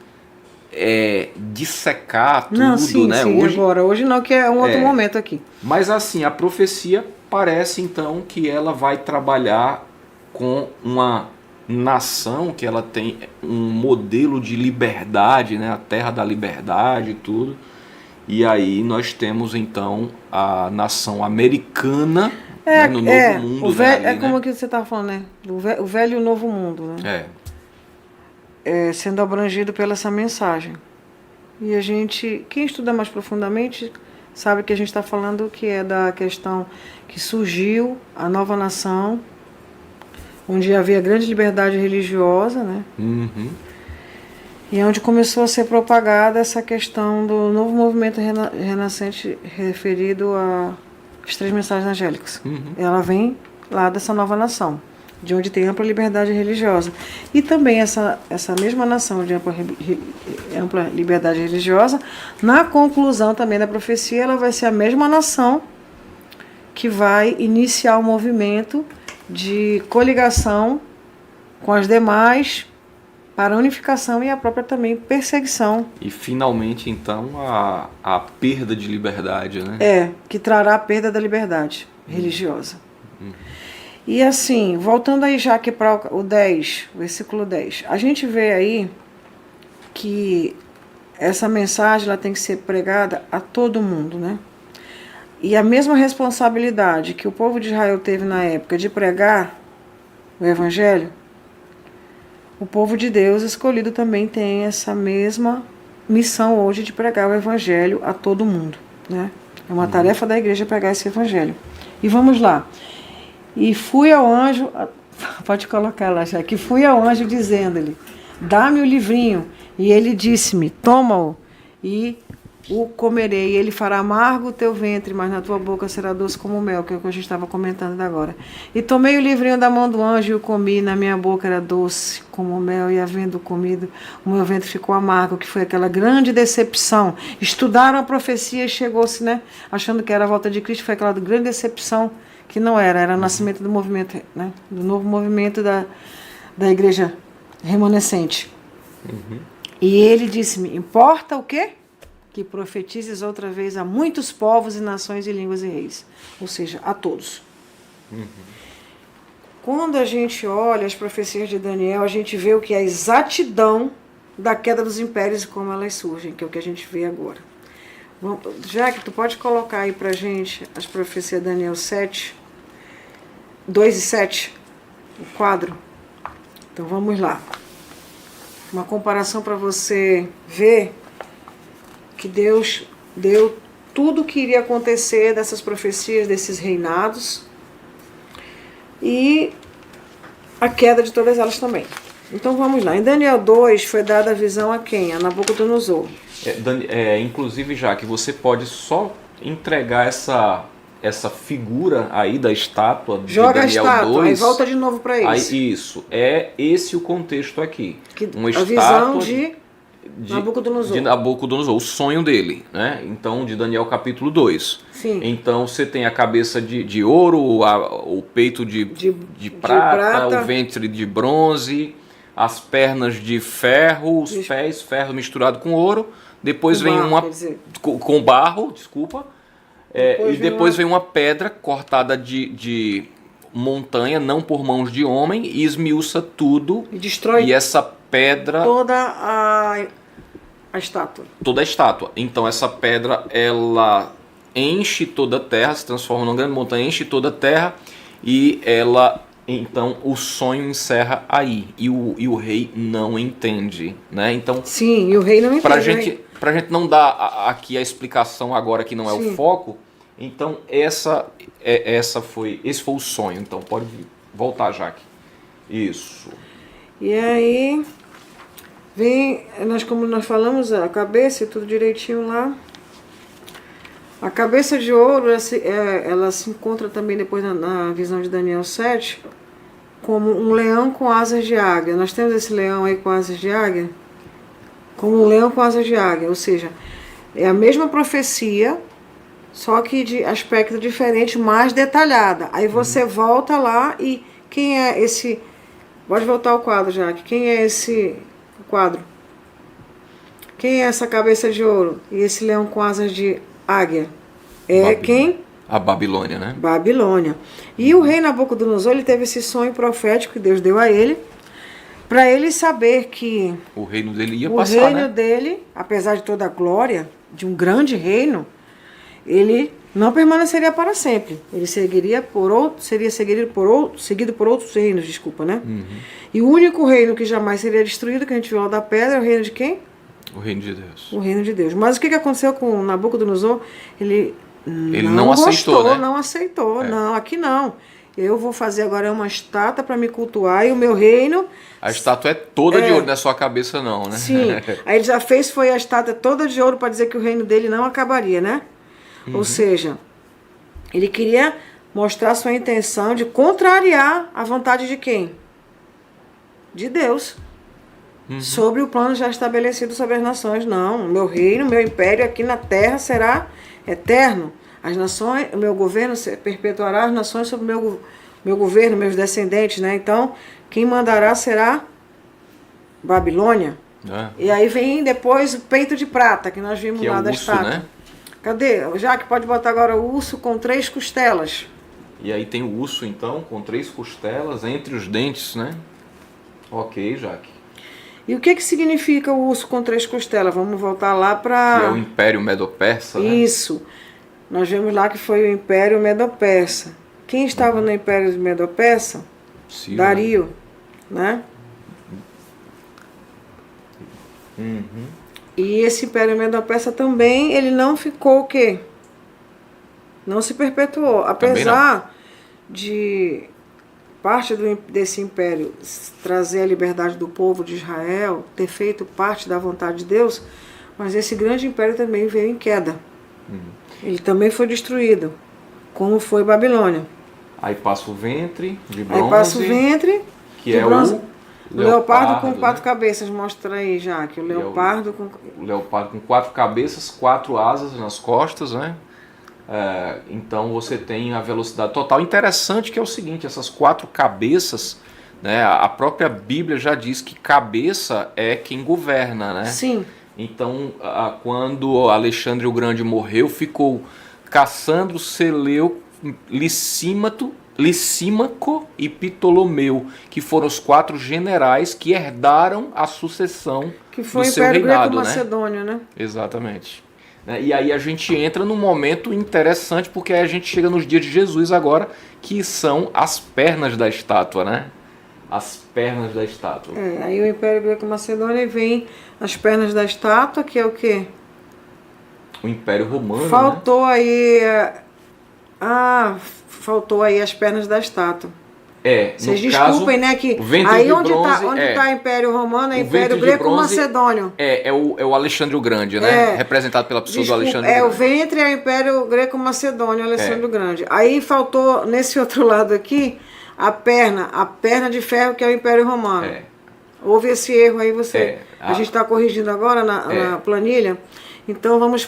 dissecar tudo, não, sim, né? Sim, hoje não, que é um outro momento aqui. Mas assim, a profecia parece então que ela vai trabalhar com uma nação que ela tem um modelo de liberdade, né? A terra da liberdade e tudo. E aí nós temos então a nação americana, né? No novo mundo. Velho, ali, como que você estava falando, né? O velho e o novo mundo, né? Sendo abrangido pela essa mensagem. E a gente, quem estuda mais profundamente, sabe que a gente está falando que é da questão que surgiu a nova nação, onde havia grande liberdade religiosa, né? Uhum. E onde começou a ser propagada essa questão do novo movimento renascente referido às 3 mensagens angélicas. Uhum. Ela vem lá dessa nova nação, de onde tem ampla liberdade religiosa. E também essa mesma nação de ampla liberdade religiosa, na conclusão também da profecia, ela vai ser a mesma nação que vai iniciar o movimento de coligação com as demais para a unificação e a própria também perseguição. E finalmente, então, a perda de liberdade, né? Que trará a perda da liberdade religiosa. E assim, voltando aí já aqui para o 10, versículo 10, a gente vê aí que essa mensagem ela tem que ser pregada a todo mundo, né? E a mesma responsabilidade que o povo de Israel teve na época de pregar o Evangelho, o povo de Deus escolhido também tem essa mesma missão hoje de pregar o Evangelho a todo mundo, né? É uma tarefa da igreja pregar esse Evangelho. E vamos lá. E fui ao anjo, pode colocar lá já, que fui ao anjo dizendo-lhe, dá-me o livrinho. E ele disse-me, toma-o e o comerei. E ele fará amargo o teu ventre, mas na tua boca será doce como mel, que é o que a gente estava comentando agora. E tomei o livrinho da mão do anjo e o comi, na minha boca era doce como mel, e havendo comido, o meu ventre ficou amargo, que foi aquela grande decepção. Estudaram a profecia e chegou-se, né, achando que era a volta de Cristo, foi aquela grande decepção, que não era o nascimento do movimento, né, do novo movimento da igreja remanescente. E ele disse-me, importa o quê? Que profetizes outra vez a muitos povos e nações e línguas e reis. Ou seja, a todos. Quando a gente olha as profecias de Daniel, a gente vê o que é a exatidão da queda dos impérios e como elas surgem, que é o que a gente vê agora. Jaque, tu pode colocar aí pra gente as profecias de Daniel 7, 2 e 7, o quadro? Então vamos lá. Uma comparação para você ver que Deus deu tudo o que iria acontecer dessas profecias, desses reinados, e a queda de todas elas também. Então vamos lá. Em Daniel 2 foi dada a visão a quem? A Nabucodonosor. Inclusive, já que você pode só entregar essa figura aí da estátua de Joga Daniel a estátua, 2, aí volta de novo para isso. Aí, isso, é esse o contexto aqui. Uma a estátua visão de Nabucodonosor. De Nabucodonosor, o sonho dele, né? Então, de Daniel capítulo 2. Sim. Então, você tem a cabeça de ouro, o peito de prata, o ventre de bronze, as pernas de ferro, os pés, ferro misturado com ouro. Depois vem com barro, desculpa. Depois vem uma pedra cortada de montanha, não por mãos de homem, e esmiuça tudo. E destrói. E essa pedra... Toda a estátua. Toda a estátua. Então essa pedra, ela enche toda a terra, se transforma numa grande montanha, enche toda a terra, e ela... Então o sonho encerra aí. E o rei não entende, né? Então, sim, e o rei não entende. Pra gente não dar aqui a explicação agora que não é o foco, então esse foi o sonho. Então pode voltar, Jaque. Isso. E aí vem, como nós falamos, a cabeça e tudo direitinho lá. A cabeça de ouro, ela se encontra também depois na visão de Daniel 7, como um leão com asas de águia. Nós temos esse leão aí com asas de águia, como um leão com asas de águia, ou seja, é a mesma profecia, só que de aspecto diferente, mais detalhada. Aí você volta lá e quem é esse... Pode voltar ao quadro, Jaque. Quem é esse quadro? Quem é essa cabeça de ouro e esse leão com asas de águia? Quem? A Babilônia, né? Babilônia. E o rei Nabucodonosor, ele teve esse sonho profético que Deus deu a ele, para ele saber que o reino dele ia passar, o reino dele, apesar de toda a glória de um grande reino, ele não permaneceria para sempre. Ele seguiria seria seguido por outros reinos, desculpa, né? E o único reino que jamais seria destruído, que a gente viu lá da pedra, é o reino de quem? O reino de Deus. O reino de Deus. Mas o que aconteceu com Nabucodonosor? Ele não aceitou, gostou, né? Não aceitou, não, aqui não. Eu vou fazer agora uma estátua para me cultuar e o meu reino... A estátua é toda de ouro, não é só a cabeça não, né? Sim, aí ele já foi a estátua toda de ouro para dizer que o reino dele não acabaria, né? Ou seja, ele queria mostrar sua intenção de contrariar a vontade de quem? De Deus. Sobre o plano já estabelecido sobre as nações. Não, o meu reino, o meu império aqui na terra será eterno. As nações, o meu governo perpetuará as nações sob o meu governo, meus descendentes, né? Então, quem mandará será Babilônia. E aí vem depois o peito de prata, que nós vimos lá da estátua. Né? Cadê? Jaque, pode botar agora o urso com 3 costelas. E aí tem o urso, então, com 3 costelas entre os dentes, né? Ok, Jaque. E o que significa o urso com 3 costelas? Vamos voltar lá para... Que é o Império Medo-Persa, né? Isso. Nós vemos lá que foi o Império Medo-Persa. Quem estava no Império Medo-Persa? Dario, né? E esse Império Medo-Persa também, ele não ficou o quê? Não se perpetuou. Apesar de parte desse império trazer a liberdade do povo de Israel, ter feito parte da vontade de Deus, mas esse grande império também veio em queda. Ele também foi destruído, como foi Babilônia. Aí passa o ventre de bronze. Aí passa o ventre, que é bronze. O leopardo com 4 cabeças, mostra aí, Jaque. O leopardo o leopardo com 4 cabeças, 4 asas nas costas, né? Então você tem a velocidade total. Interessante que é o seguinte, essas 4 cabeças, né? A própria Bíblia já diz que cabeça é quem governa, né? Sim. Então, quando Alexandre o Grande morreu, ficou Cassandro, Seleuco, Licímaco e Ptolomeu, que foram os 4 generais que herdaram a sucessão do seu reinado, né? Macedônio, né? Exatamente. E aí a gente entra num momento interessante, porque aí a gente chega nos dias de Jesus agora, que são as pernas da estátua, né? As pernas da estátua. Aí o Império Greco-Macedônia vem as pernas da estátua, que é o quê? o Império Romano, faltou aí... faltou aí as pernas da estátua. Vocês desculpem, né? Que aí onde está o Império Romano é o Império Greco-Macedônio. É o Alexandre o Grande, né? Representado pela pessoa do Alexandre o Grande. O ventre é o Império Greco-Macedônio, Alexandre o Grande. Aí faltou, nesse outro lado aqui, a perna de ferro, que é o Império Romano. Houve esse erro aí, a gente está corrigindo agora na planilha. Então vamos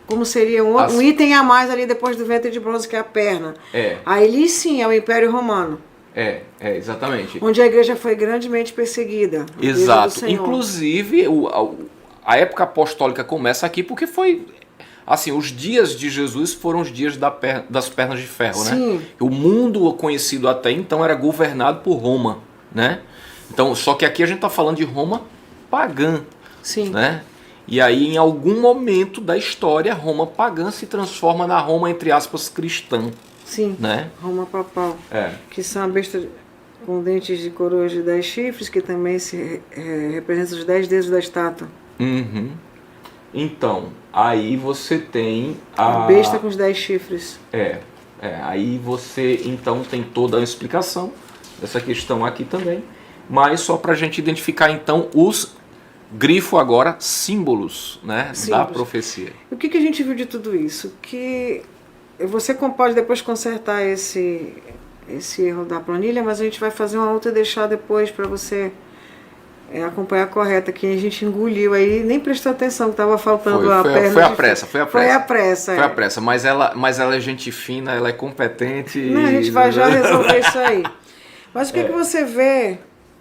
como seria um item a mais ali depois do ventre de bronze, que é a perna. Aí sim é o Império Romano. Exatamente. Onde a igreja foi grandemente perseguida. Exato. Inclusive, a época apostólica começa aqui porque foi... Assim, os dias de Jesus foram os dias das pernas de ferro, Sim. né? O mundo conhecido até então era governado por Roma, né? Então, só que aqui a gente está falando de Roma pagã, Sim. né? E aí, em algum momento da história, Roma pagã se transforma na Roma, entre aspas, cristã. Sim, né? Roma papal, que são a besta com dentes de coroas de 10 chifres, que também se representa os 10 dedos da estátua. Uhum. Então, aí você tem a besta com os 10 chifres. Aí você então tem toda a explicação dessa questão aqui também, mas só para a gente identificar então os grifo agora símbolos, né, da profecia. O que a gente viu de tudo isso? Que você pode depois consertar esse erro da planilha, mas a gente vai fazer uma outra e deixar depois para você acompanhar a correta, que a gente engoliu aí, nem prestou atenção que estava faltando a perna. Foi a pressa, mas ela é gente fina, ela é competente. Não, a gente vai já resolver isso aí. Mas o que você vê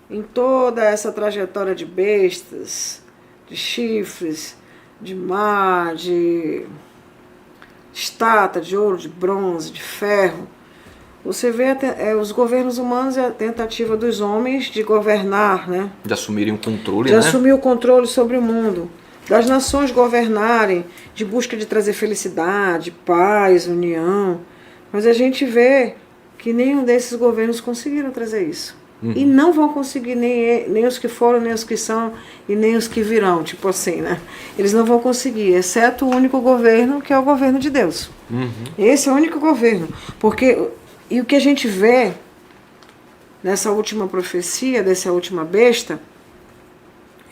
em toda essa trajetória de bestas, de chifres, de mar, de estátua, de ouro, de bronze, de ferro? Você vê os governos humanos e a tentativa dos homens de governar, né? De assumirem o controle, de assumir o controle sobre o mundo. Das nações governarem, de busca de trazer felicidade, paz, união. Mas a gente vê que nenhum desses governos conseguiram trazer isso. E não vão conseguir nem os que foram, nem os que são e nem os que virão, tipo assim, né? Eles não vão conseguir, exceto o único governo, que é o governo de Deus. Esse é o único governo. E o que a gente vê nessa última profecia, dessa última besta,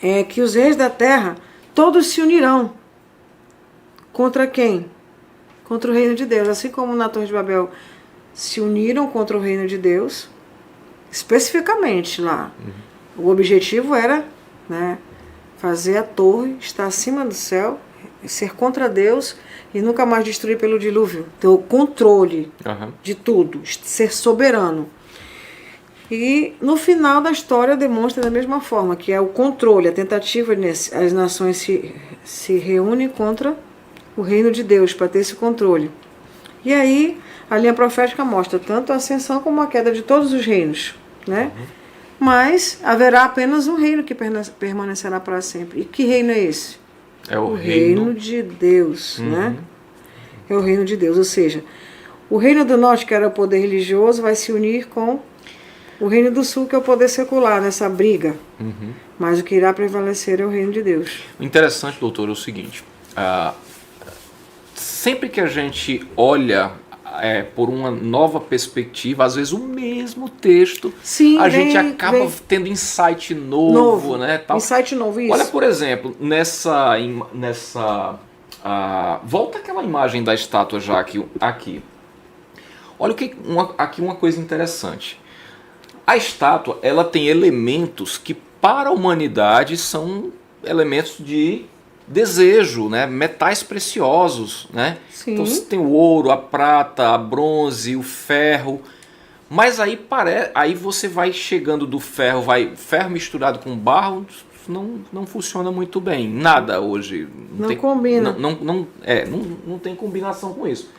é que os reis da terra, todos se unirão. Contra quem? Contra o reino de Deus. Assim como na Torre de Babel se uniram contra o reino de Deus, especificamente lá. O objetivo era, né, fazer a torre estar acima do céu, ser contra Deus e nunca mais destruir pelo dilúvio. Ter o controle de tudo, ser soberano. E no final da história demonstra da mesma forma, que é o controle, a tentativa, as nações se reúnem contra o reino de Deus para ter esse controle. E aí a linha profética mostra tanto a ascensão como a queda de todos os reinos, né? Mas haverá apenas um reino que permanecerá para sempre. E que reino é esse? É o reino de Deus, né? É o reino de Deus, ou seja, o reino do norte, que era o poder religioso, vai se unir com o reino do sul, que é o poder secular, nessa briga. Mas o que irá prevalecer é o reino de Deus. O interessante, doutor, é o seguinte, sempre que a gente olha por uma nova perspectiva, às vezes o mesmo texto, a gente acaba tendo insight novo, né? Tal. Insight novo, isso. Olha, por exemplo, volta aquela imagem da estátua já aqui. Olha aqui uma coisa interessante. A estátua, ela tem elementos que para a humanidade são elementos de desejo, né? Metais preciosos, né? Sim. Então você tem o ouro, a prata, a bronze, o ferro, mas aí você vai chegando do ferro, ferro misturado com barro, não funciona muito bem. Nada hoje. Não combina. Não tem combinação com isso.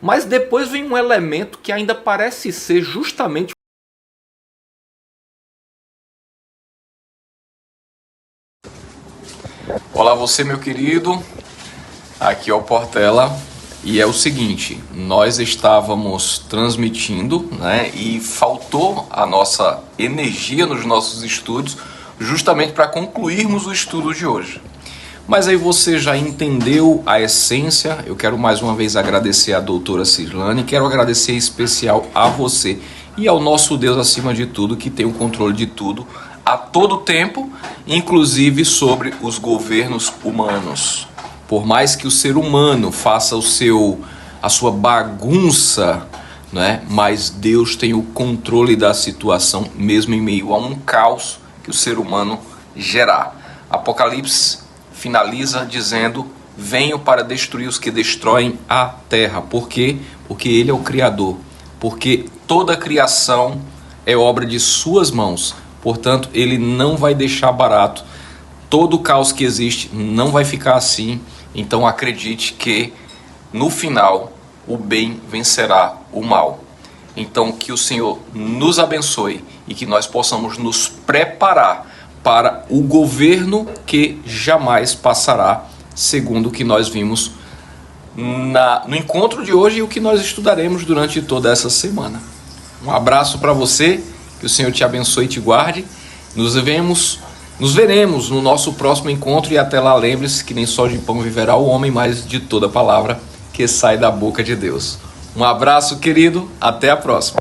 Mas depois vem um elemento que ainda parece ser justamente... Olá você, meu querido, aqui é o Portela, e é o seguinte, nós estávamos transmitindo, né, e faltou a nossa energia nos nossos estudos justamente para concluirmos o estudo de hoje. Mas aí você já entendeu a essência. Eu quero mais uma vez agradecer a doutora Cislane, quero agradecer em especial a você e ao nosso Deus acima de tudo, que tem o controle de tudo a todo tempo, inclusive sobre os governos humanos. Por mais que o ser humano faça a sua bagunça, né? Mas Deus tem o controle da situação, mesmo em meio a um caos que o ser humano gerar. Apocalipse finaliza dizendo: venho para destruir os que destroem a terra. Por quê? Porque Ele é o Criador. Porque toda a criação é obra de suas mãos. Portanto, Ele não vai deixar barato. Todo o caos que existe não vai ficar assim. Então acredite que no final o bem vencerá o mal. Então que o Senhor nos abençoe e que nós possamos nos preparar para o governo que jamais passará, segundo o que nós vimos no encontro de hoje e o que nós estudaremos durante toda essa semana. Um abraço para você, que o Senhor te abençoe e te guarde. Nos veremos no nosso próximo encontro e até lá lembre-se que nem só de pão viverá o homem, mas de toda palavra que sai da boca de Deus. Um abraço, querido, até a próxima.